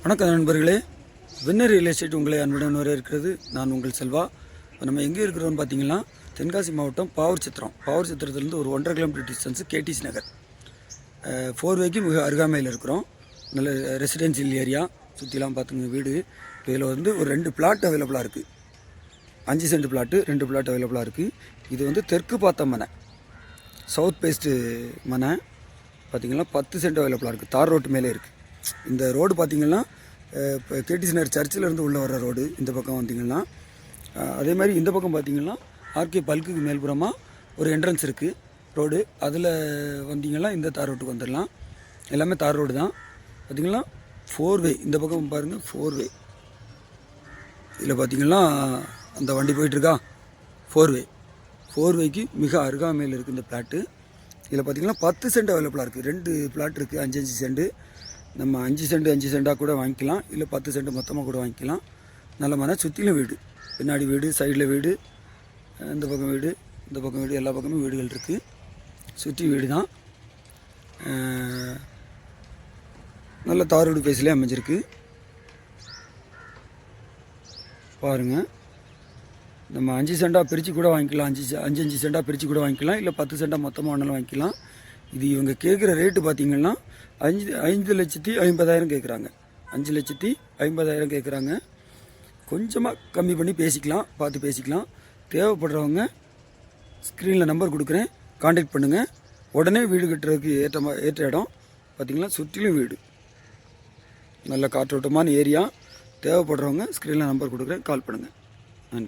வணக்கம் நண்பர்களே, winner real estate உங்களை அன்புடன் வரவேற்கிறது. நான் உங்கள் செல்வா. நம்ம எங்கே இருக்கிறோம்னு பார்த்தீங்கன்னா, தென்காசி மாவட்டம் பாவூர் சித்திரத்துலேருந்து ஒரு 1.5 கிலோமீட்டர் டிஸ்டன்ஸு கேடிசி நகர் 4வேக்கு மிக அருகாமையில் இருக்கிறோம். நல்ல ரெசிடென்சியல் ஏரியா, சுற்றிலாம் பார்த்துங்க வீடு. இதில் ஒரு 2 பிளாட் அவைலபிளாக இருக்குது. 5 சென்ட் பிளாட்டு 2 பிளாட் அவைலபிளாக இருக்குது. இது தெற்கு பார்த்த மனை, சவுத் பேஸ்ட்டு மனை. பார்த்திங்கன்னா 10 சென்ட் அவைலபிளாக இருக்குது. தார் ரோட்டு மேலே இருக்குது. இந்த ரோடு பார்த்திங்கன்னா இப்போ கேடிசி நகர் சர்ச்சிலேருந்து உள்ளே வர ரோடு. இந்த பக்கம் வந்திங்கன்னா அதே மாதிரி இந்த பக்கம் பார்த்திங்கன்னா ஆர்கே பல்க்குக்கு மேல்புறமாக ஒரு என்ட்ரன்ஸ் இருக்குது ரோடு. அதில் வந்திங்கன்னா இந்த தார் ரோட்டுக்கு வந்துடலாம். எல்லாமே தார் ரோடு தான். பார்த்திங்கன்னா 4வே. இந்த பக்கம் பாருங்கள் 4வே. இதில் பார்த்திங்கன்னா அந்த வண்டி போயிட்டுருக்கா 4வேக்கு மிக அருகாமையில் இருக்குது இந்த பிளாட்டு. இதில் பார்த்திங்கன்னா 10 சென்ட் அவைலபிளாக இருக்குது. 2 பிளாட் இருக்குது, 5 சென்ட். நம்ம 5 சென்டாக கூட வாங்கிக்கலாம், இல்லை 10 சென்ட் மொத்தமாக கூட வாங்கிக்கலாம். நல்ல மனை, சுற்றிலும் வீடு, பின்னாடி வீடு, சைடில் வீடு, இந்த பக்கம் வீடு, இந்த பக்கம் வீடு, எல்லா பக்கமும் வீடுகள் இருக்குது. சுற்றி வீடு தான். நல்ல தாரோடு பேசிலே அமைஞ்சிருக்கு பாருங்கள். நம்ம 5 சென்டாக பிரித்து கூட வாங்கிக்கலாம். 5 சென்டாக பிரித்து கூட வாங்கிக்கலாம், இல்லை 10 சென்டாக மொத்தமாக வேணாலும் வாங்கிக்கலாம். இது இவங்க கேட்குற ரேட்டு பார்த்திங்கன்னா 5,50,000 கேட்குறாங்க. 5,50,000 கேட்குறாங்க. கொஞ்சமாக கம்மி பண்ணி பேசிக்கலாம், பார்த்து பேசிக்கலாம். தேவைப்படுறவங்க ஸ்க்ரீனில் நம்பர் கொடுக்குறேன், காண்டாக்ட் பண்ணுங்கள். உடனே வீடு கட்டுறதுக்கு ஏற்ற இடம். பார்த்திங்கன்னா சுற்றிலும் வீடு, நல்ல காற்றோட்டமான ஏரியா. தேவைப்படுறவங்க ஸ்க்ரீனில் நம்பர் கொடுக்குறேன், கால் பண்ணுங்கள். நன்றி.